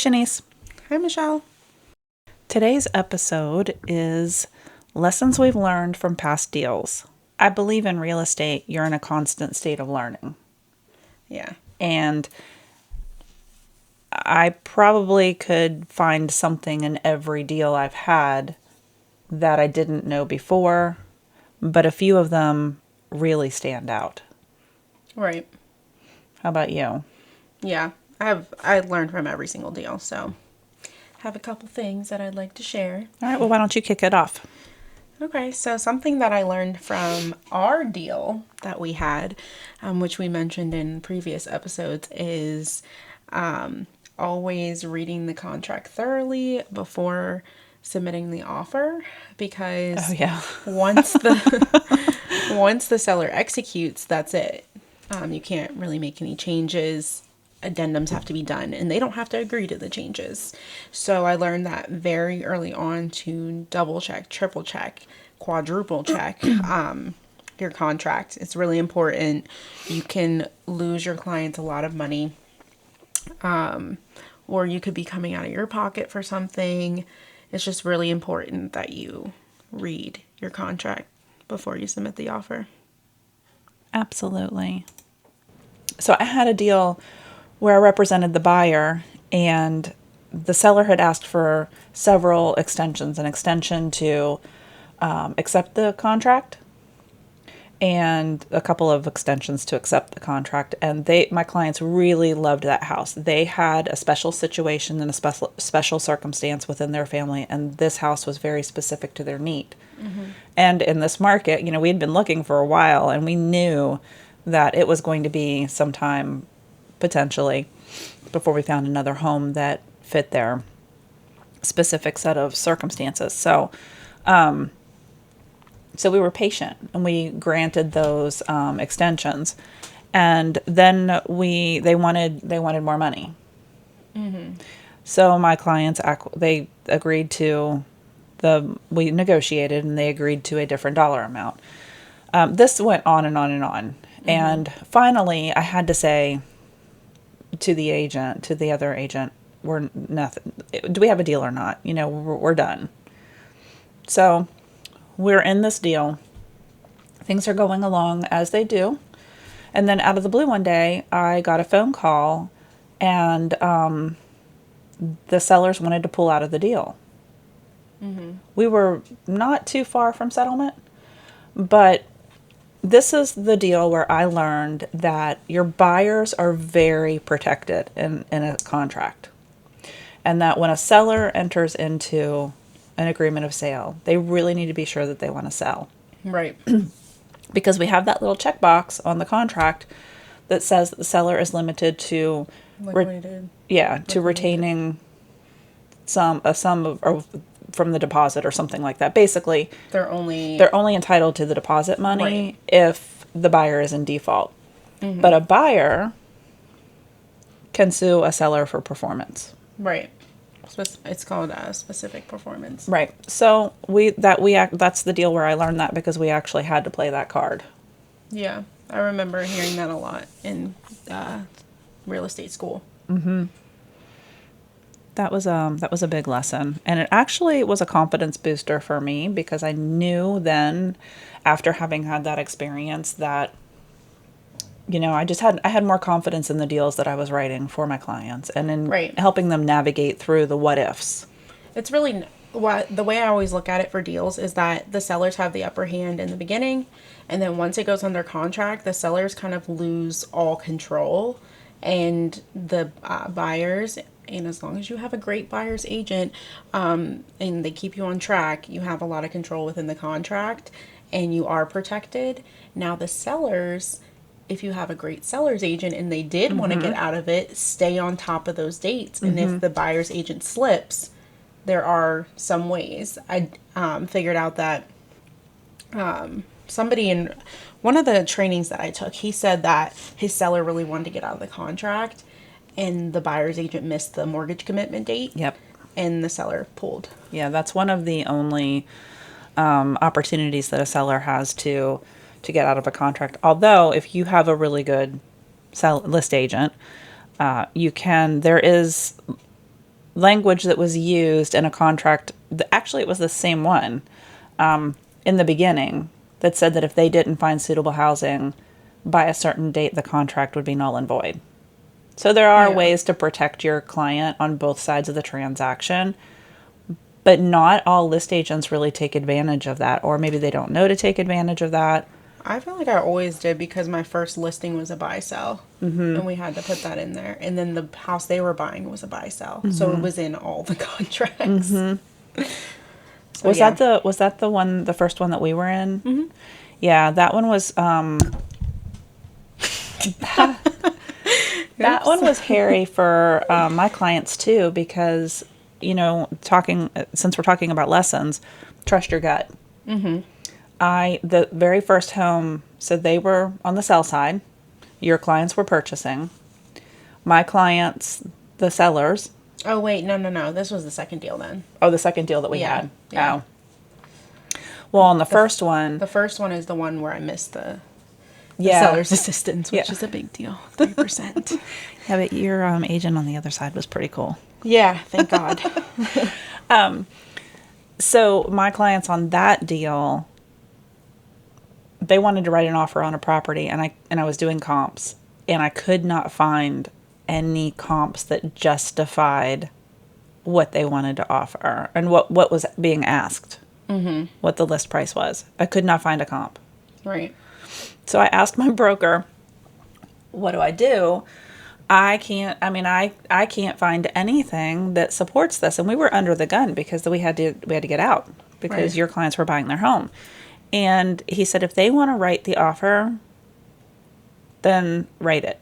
Shanice. Hi, Michelle. Today's episode is lessons we've learned from past deals. I believe in real estate, you're in a constant state of learning. Yeah. And I probably could find something in every deal I've had that I didn't know before, but a few of them really stand out. Right. How about you? Yeah. I learned from every single deal, so have a couple things that I'd like to share. All right, well, why don't you kick it off? Okay, so something that I learned from our deal that we had, which we mentioned in previous episodes, is always reading the contract thoroughly before submitting the offer, because once the seller executes, that's it. You can't really make any changes. Addendums have to be done, and they don't have to agree to the changes. So I learned that very early on to double check, triple check, quadruple check your contract. It's really important. You can lose your clients a lot of money, or you could be coming out of your pocket for something. It's just really important that you read your contract before you submit the offer. Absolutely. So I had a deal where I represented the buyer, and the seller had asked for several extensions, an extension to accept the contract and a couple of extensions to accept the contract. And my clients really loved that house. They had a special situation and a special circumstance within their family, and this house was very specific to their need. Mm-hmm. And in this market, we had been looking for a while, and we knew that it was going to be some time potentially before we found another home that fit their specific set of circumstances. So we were patient, and we granted those extensions, and then they wanted more money. Mm-hmm. So my clients, they agreed to we negotiated, and they agreed to a different dollar amount. This went on and on and on. Mm-hmm. And finally I had to say to the other agent, we're nothing. Do we have a deal or not? We're done. So we're in this deal. Things are going along as they do. And then out of the blue one day, I got a phone call, and the sellers wanted to pull out of the deal. Mm-hmm. We were not too far from settlement, but this is the deal where I learned that your buyers are very protected in a contract. And that when a seller enters into an agreement of sale, they really need to be sure that they want to sell. Right. Because we have that little checkbox on the contract that says that the seller is limited to retaining a sum or from the deposit or something like that. Basically, they're only entitled to the deposit money if the buyer is in default. Mm-hmm. But a buyer can sue a seller for performance. Right. It's called specific performance. Right. So that's the deal where I learned that, because we actually had to play that card. Yeah, I remember hearing that a lot in real estate school. Mm-hmm. That was a big lesson, and it actually was a confidence booster for me, because I knew then, after having had that experience, that I had more confidence in the deals that I was writing for my clients, and in helping them navigate through the what ifs. It's really the way I always look at it for deals is that the sellers have the upper hand in the beginning, and then once it goes under contract, the sellers kind of lose all control, and the buyers. And as long as you have a great buyer's agent, and they keep you on track, you have a lot of control within the contract, and you are protected. Now the sellers, if you have a great seller's agent and they did want to get out of it, stay on top of those dates. And if the buyer's agent slips, there are some ways. I figured out that somebody in one of the trainings that I took, he said that his seller really wanted to get out of the contract, and the buyer's agent missed the mortgage commitment date. Yep. And the seller pulled. Yeah, that's one of the only opportunities that a seller has to get out of a contract. Although, if you have a really good list agent, there is language that was used in a contract, actually it was the same one in the beginning, that said that if they didn't find suitable housing by a certain date, the contract would be null and void. So there are ways to protect your client on both sides of the transaction, but not all list agents really take advantage of that, or maybe they don't know to take advantage of that. I feel like I always did because my first listing was a buy-sell, and we had to put that in there. And then the house they were buying was a buy-sell, so it was in all the contracts. So, Was that the one, the first one that we were in? Yeah, that one was that one was hairy for my clients too, because since we're talking about lessons, trust your gut. The very first home, so they were on the sell side. Your clients were purchasing. My clients, the sellers. Oh, wait, no. This was the second deal then. Oh, the second deal that we Yeah, had. yeah. Oh. Well, on the first one. The first one is the one where I missed the Yeah. seller's assistance, which is a big deal. 3%. Yeah, but your agent on the other side was pretty cool. Yeah, thank God. So my clients on that deal, they wanted to write an offer on a property, and I was doing comps, and I could not find any comps that justified what they wanted to offer and what was being asked, what the list price was. I could not find a comp. Right. So I asked my broker, what do I do? I can't find anything that supports this. And we were under the gun because we had to get out because your clients were buying their home. And he said, if they want to write the offer, then write it.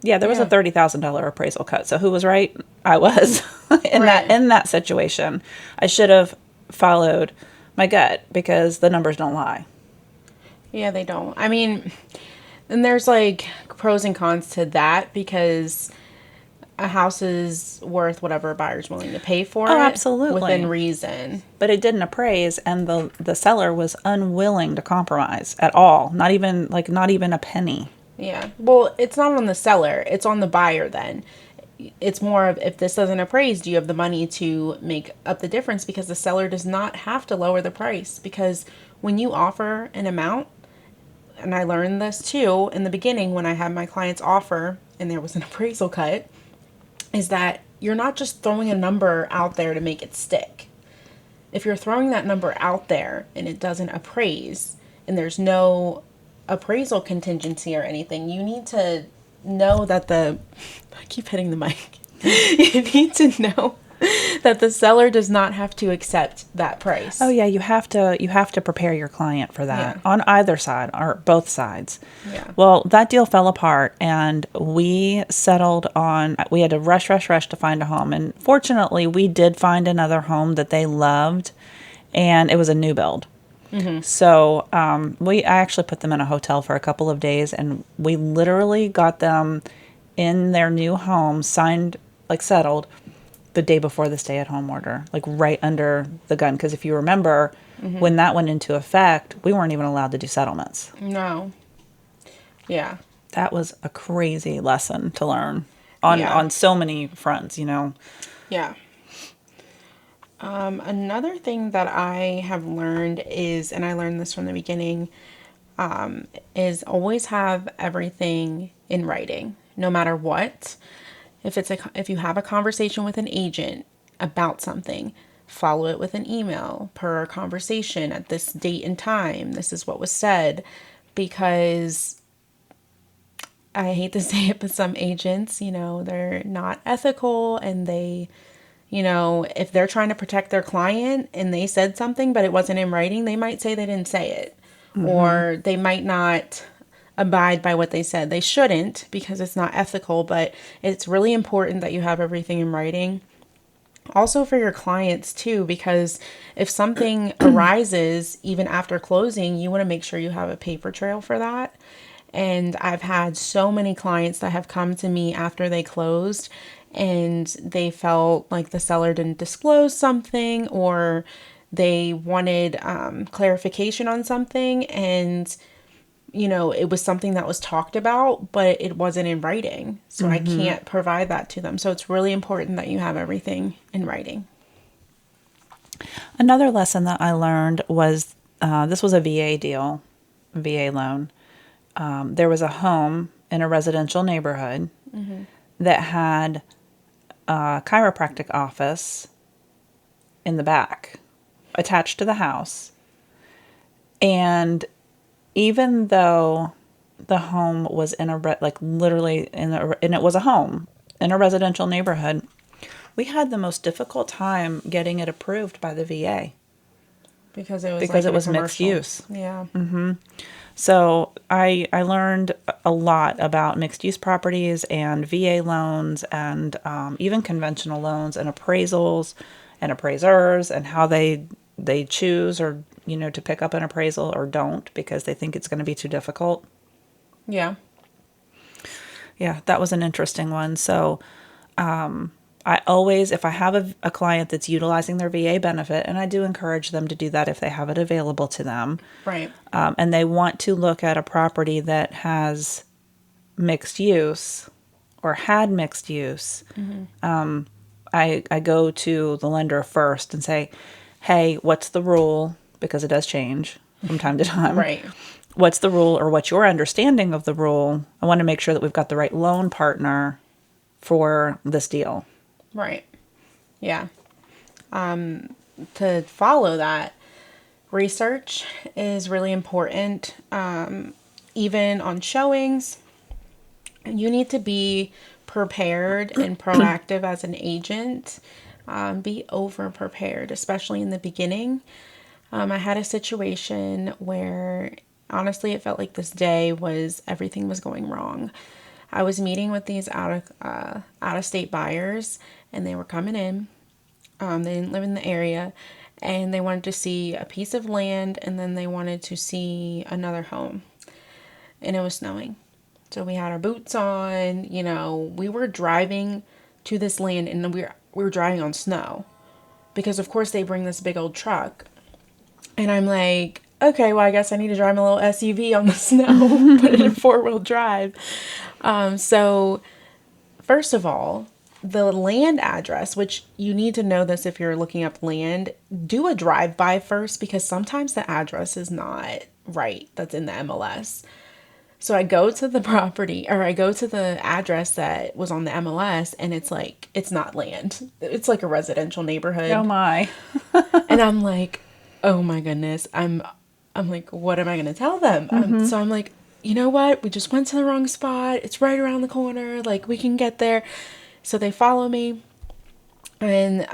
Yeah, there was a $30,000 appraisal cut. So who was right? I was in that situation. I should have followed my gut because the numbers don't lie. Yeah, they don't. I mean, and there's like pros and cons to that because a house is worth whatever a buyer's willing to pay for it. Absolutely. Within reason. But it didn't appraise, and the seller was unwilling to compromise at all. Not even a penny. Yeah. Well, it's not on the seller. It's on the buyer then. It's more of, if this doesn't appraise, do you have the money to make up the difference? Because the seller does not have to lower the price. Because when you offer an amount, and I learned this too in the beginning when I had my clients offer and there was an appraisal cut, is that you're not just throwing a number out there to make it stick. If you're throwing that number out there and it doesn't appraise and there's no appraisal contingency or anything, you need to know that I keep hitting the mic. You need to know that the seller does not have to accept that price. Oh yeah, you have to prepare your client for that on either side or both sides. Yeah. Well, that deal fell apart, and we settled on. We had to rush to find a home, and fortunately, we did find another home that they loved, and it was a new build. So I actually put them in a hotel for a couple of days, and we literally got them in their new home, signed, settled, the day before the stay-at-home order, right under the gun. Because if you remember, when that went into effect, we weren't even allowed to do settlements. No. Yeah. That was a crazy lesson to learn on so many fronts, Yeah. Another thing that I have learned is, and I learned this from the beginning, is always have everything in writing, no matter what. If you have a conversation with an agent about something, follow it with an email per our conversation at this date and time. This is what was said, because I hate to say it, but some agents, they're not ethical, and they, if they're trying to protect their client and they said something, but it wasn't in writing, they might say they didn't say it, or they might not abide by what they said. They shouldn't, because it's not ethical, but it's really important that you have everything in writing. Also for your clients too, because if something arises even after closing, you want to make sure you have a paper trail for that. And I've had so many clients that have come to me after they closed and they felt like the seller didn't disclose something, or they wanted clarification on something, and it was something that was talked about, but it wasn't in writing. So I can't provide that to them. So it's really important that you have everything in writing. Another lesson that I learned was this was a VA deal, VA loan. There was a home in a residential neighborhood that had a chiropractic office in the back attached to the house. And even though the home was in a literally and it was a home in a residential neighborhood, we had the most difficult time getting it approved by the VA Because it was because like it was mixed commercial. use. Yeah. So I learned a lot about mixed use properties and VA loans and even conventional loans and appraisals and appraisers and how they choose or to pick up an appraisal or don't because they think it's going to be too difficult. Yeah. Yeah, that was an interesting one. So I always, if I have a client that's utilizing their VA benefit, and I do encourage them to do that if they have it available to them, Right. and they want to look at a property that has mixed use or had mixed use, I go to the lender first and say, hey, what's the rule? Because it does change from time to time. Right. What's the rule or what's your understanding of the rule? I want to make sure that we've got the right loan partner for this deal. Right. Yeah. To follow that, research is really important. Even on showings, you need to be prepared and proactive as an agent. Be over prepared, especially in the beginning. I had a situation where honestly it felt like this day everything was going wrong. I was meeting with these out of state buyers, and they were coming in. They didn't live in the area, and they wanted to see a piece of land, and then they wanted to see another home. And it was snowing, so we had our boots on. We were driving to this land, and we were driving on snow, because of course they bring this big old truck, and I'm like, okay, well I guess I need to drive my little SUV on the snow, put it in 4-wheel drive. So first of all, the land address, which you need to know this if you're looking up land, do a drive-by first, because sometimes the address is not right that's in the MLS. So I go to the property, or I go to the address that was on the MLS, and it's not land. It's like a residential neighborhood. Oh my. And I'm like, oh my goodness. I'm like, what am I going to tell them? So I'm like, you know what? We just went to the wrong spot. It's right around the corner. Like, we can get there. So they follow me. And,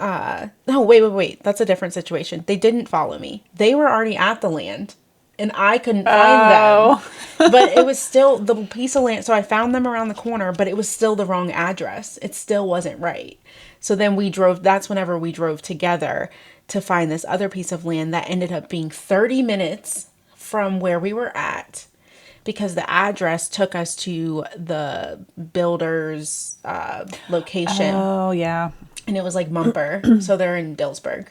no, wait. That's a different situation. They didn't follow me. They were already at the land, and I couldn't find them. But it was still the piece of land. So I found them around the corner, but it was still the wrong address. It still wasn't right. So then that's whenever we drove together to find this other piece of land that ended up being 30 minutes from where we were at, because the address took us to the builder's location. Oh, yeah. And it was like Mumper. So they're in Dillsburg.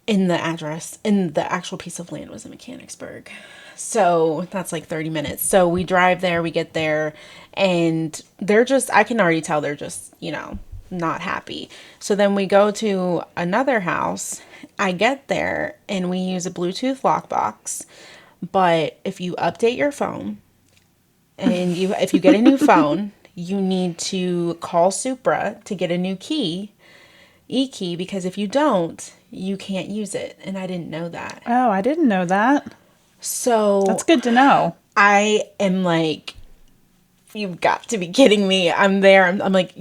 In the address, and the actual piece of land was in Mechanicsburg. So that's like 30 minutes. So we drive there, we get there, and I can already tell they're just, not happy. So then we go to another house. I get there, and we use a Bluetooth lockbox. But if you update your phone, and if you get a new phone, you need to call Supra to get a new key, e-key, because if you don't, you can't use it. And I didn't know that. Oh, I didn't know that. So That's good to know. I am like, you've got to be kidding me. I'm there. I'm like,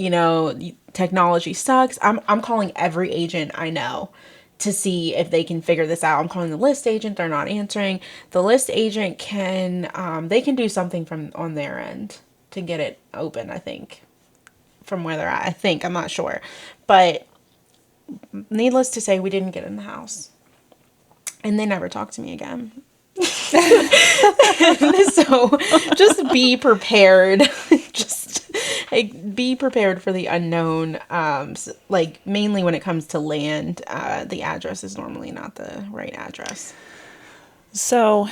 technology sucks. I'm calling every agent I know to see if they can figure this out. I'm calling the list agent. They're not answering. The list agent they can do something from on their end to get it open, I think, from where they're at. I think, I'm not sure. But needless to say, we didn't get in the house. And they never talked to me again. So just be prepared. Just be prepared for the unknown. Mainly when it comes to land, the address is normally not the right address. So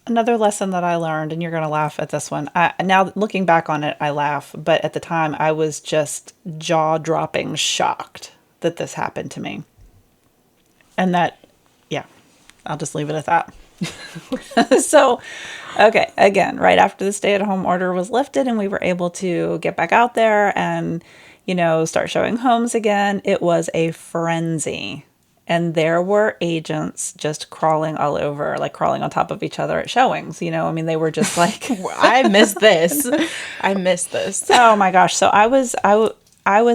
Another lesson that I learned, and you're going to laugh at this one. Now, looking back on it, I laugh. But at the time, I was just jaw-dropping shocked that this happened to me. And that, yeah, I'll just leave it at that. So, okay, again, right after the stay-at-home order was lifted and we were able to get back out there and, start showing homes again, it was a frenzy. And there were agents just crawling all over, like crawling on top of each other at showings. They were just like, I missed this. I missed this. Oh my gosh. So I was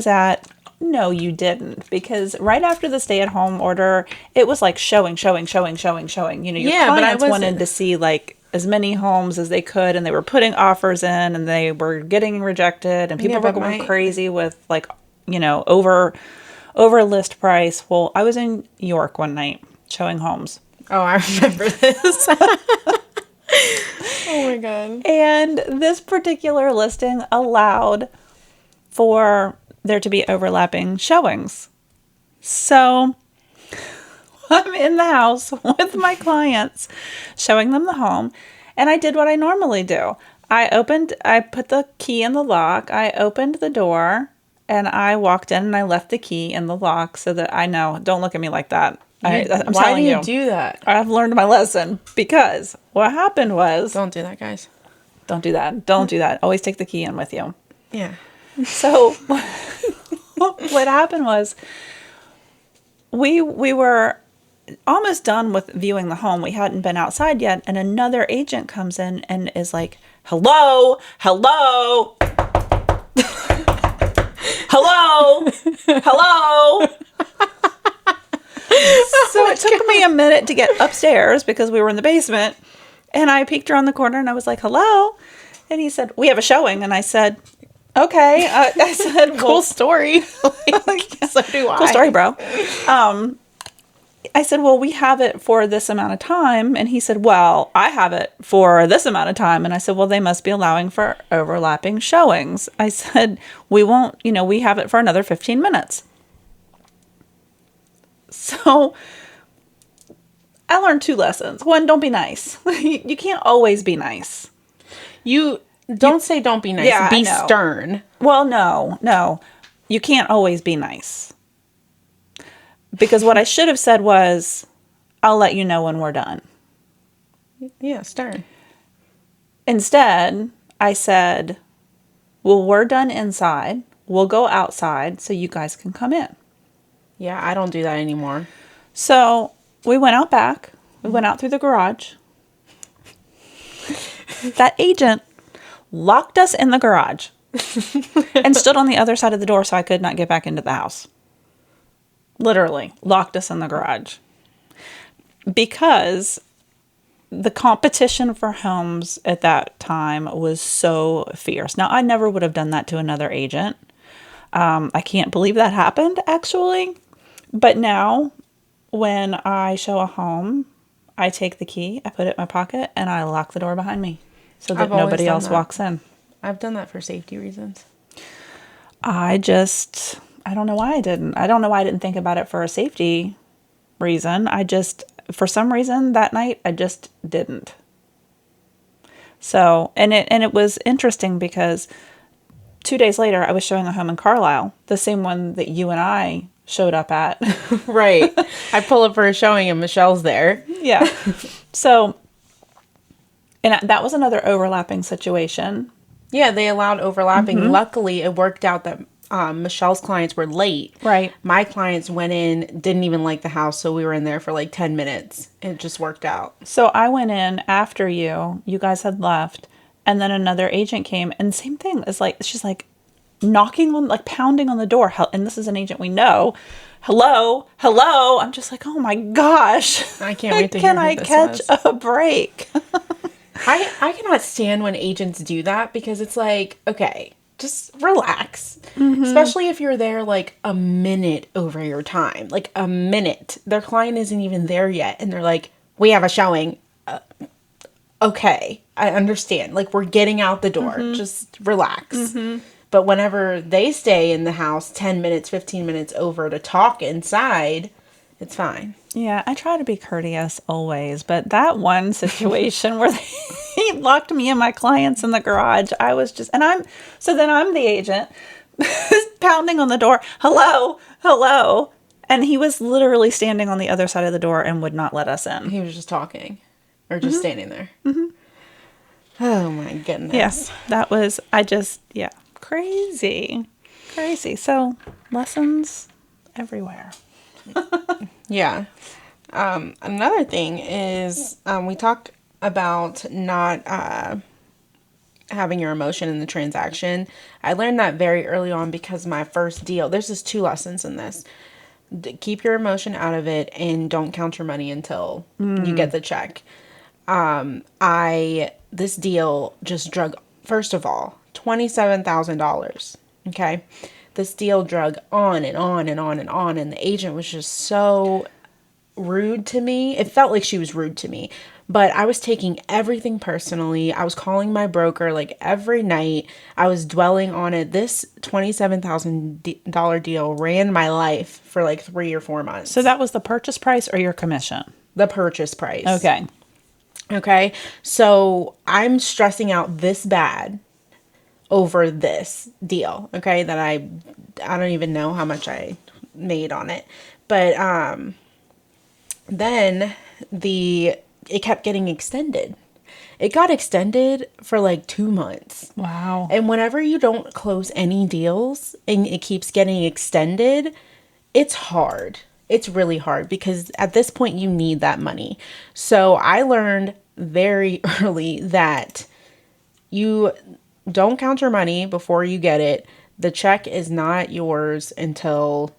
at, no, you didn't. Because right after the stay-at-home order, it was like showing. Your clients wanted to see like as many homes as they could, and they were putting offers in, and they were getting rejected, and people were going crazy with like, over list price. Well, I was in York one night showing homes. Oh, I remember this. Oh my God. And this particular listing allowed for there to be overlapping showings. So I'm in the house with my clients, showing them the home, and I did what I normally do. I put the key in the lock, I opened the door, and I walked in and I left the key in the lock so that I know, don't look at me like that. I'm why telling do you do that? I've learned my lesson, because what happened was... Don't do that, guys. Don't do that. Don't do that. Always take the key in with you. Yeah. So what happened was we were almost done with viewing the home. We hadn't been outside yet, and another agent comes in and is like, hello. Hello. So it took me a minute to get upstairs because we were in the basement, and I peeked around the corner and I was like, hello. And he said, we have a showing. And I said, okay. I said, cool story. So do I. Cool story, bro. I said, well, we have it for this amount of time. And he said, well, I have it for this amount of time. And I said, well, they must be allowing for overlapping showings. I said, we won't, we have it for another 15 minutes. So I learned 2 lessons. One, don't be nice. You can't always be nice. Don't say don't be nice. Yeah, be stern. Well, no. You can't always be nice. Because what I should have said was, I'll let you know when we're done. Yeah, stern. Instead, I said, well, we're done inside. We'll go outside so you guys can come in. Yeah, I don't do that anymore. So we went out back. We went out through the garage. That agent locked us in the garage and stood on the other side of the door so I could not get back into the house. Literally locked us in the garage. Because the competition for homes at that time was so fierce. Now, I never would have done that to another agent. I can't believe that happened, actually. But now, when I show a home, I take the key, I put it in my pocket, and I lock the door behind me so that nobody else walks in. I've done that for safety reasons. I don't know why I didn't. I don't know why I didn't think about it for a safety reason. For some reason that night, I just didn't. So, and it was interesting because 2 days later, I was showing a home in Carlisle, the same one that you and I showed up at. Right. I pull up for a showing and Michelle's there. Yeah. So, and that was another overlapping situation. Yeah, they allowed overlapping. Mm-hmm. Luckily, it worked out that Michelle's clients were late. Right. My clients went in, didn't even like the house, so we were in there for like 10 minutes. It just worked out. So I went in after you guys had left, and then another agent came, and same thing. It's like, she's like knocking on, like pounding on the door. And this is an agent we know. Hello. I'm just like, oh my gosh. I can't wait to hear who this catch a break? I cannot stand when agents do that because it's like, okay, just relax. Mm-hmm. Especially if you're there like a minute over your time. Like a minute. Their client isn't even there yet. And they're like, we have a showing. Okay, I understand. Like, we're getting out the door. Mm-hmm. Just relax. Mm-hmm. But whenever they stay in the house 10 minutes, 15 minutes over to talk inside, it's fine. Yeah, I try to be courteous always, but that one situation where he locked me and my clients in the garage, I was just, then I'm the agent pounding on the door, hello, hello. And he was literally standing on the other side of the door and would not let us in. He was just talking or just standing there. Mm-hmm. Oh my goodness. Yes, yeah, crazy. Crazy. So lessons everywhere. Yeah. Another thing is we talk about not having your emotion in the transaction. I learned that very early on because my first deal, there's just 2 lessons in this. Keep your emotion out of it and don't count your money until you get the check. This deal just drug, first of all, $27,000. Okay. This deal drug on and on and on and on. And the agent was just so rude to me. It felt like she was rude to me, but I was taking everything personally. I was calling my broker like every night. I was dwelling on it. This $27,000 deal ran my life for like 3 or 4 months. So that was the purchase price or your commission? The purchase price. Okay. Okay. So I'm stressing out this bad over this deal. Okay. That I don't even know how much I made on it. But, then it kept getting extended. It got extended for like 2 months. Wow. And whenever you don't close any deals and it keeps getting extended, it's hard. It's really hard because at this point you need that money. So I learned very early that you don't count your money before you get it. The check is not yours until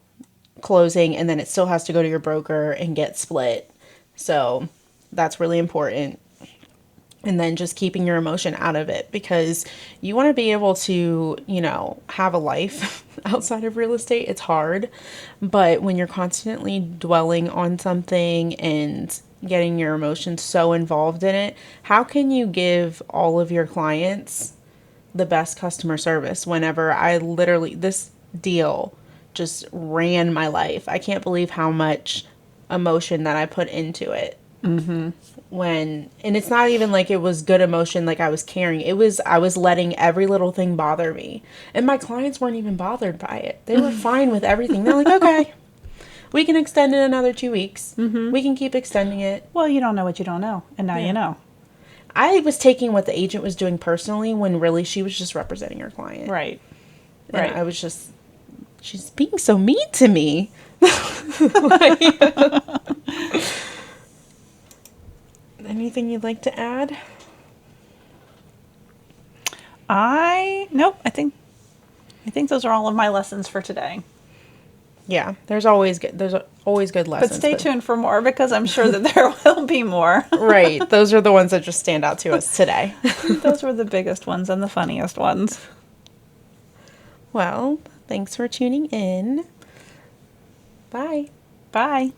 closing, and then it still has to go to your broker and get split. So that's really important. And then just keeping your emotion out of it, because you want to be able to, have a life outside of real estate. It's hard, but when you're constantly dwelling on something and getting your emotions so involved in it, how can you give all of your clients the best customer service whenever this deal just ran my life? I can't believe how much emotion that I put into it. Mm-hmm. And it's not even like it was good emotion, like I was caring. I was letting every little thing bother me. And my clients weren't even bothered by it. They were fine with everything. They're like, okay, we can extend it another 2 weeks. Mm-hmm. We can keep extending it. Well, you don't know what you don't know. And now you know. I was taking what the agent was doing personally when really she was just representing her client. Right. And right. I was just, she's being so mean to me. Anything you'd like to add? Nope. I think those are all of my lessons for today. Yeah, there's always good lessons. But stay tuned for more, because I'm sure that there will be more. Right. Those are the ones that just stand out to us today. Those were the biggest ones and the funniest ones. Well, thanks for tuning in. Bye. Bye.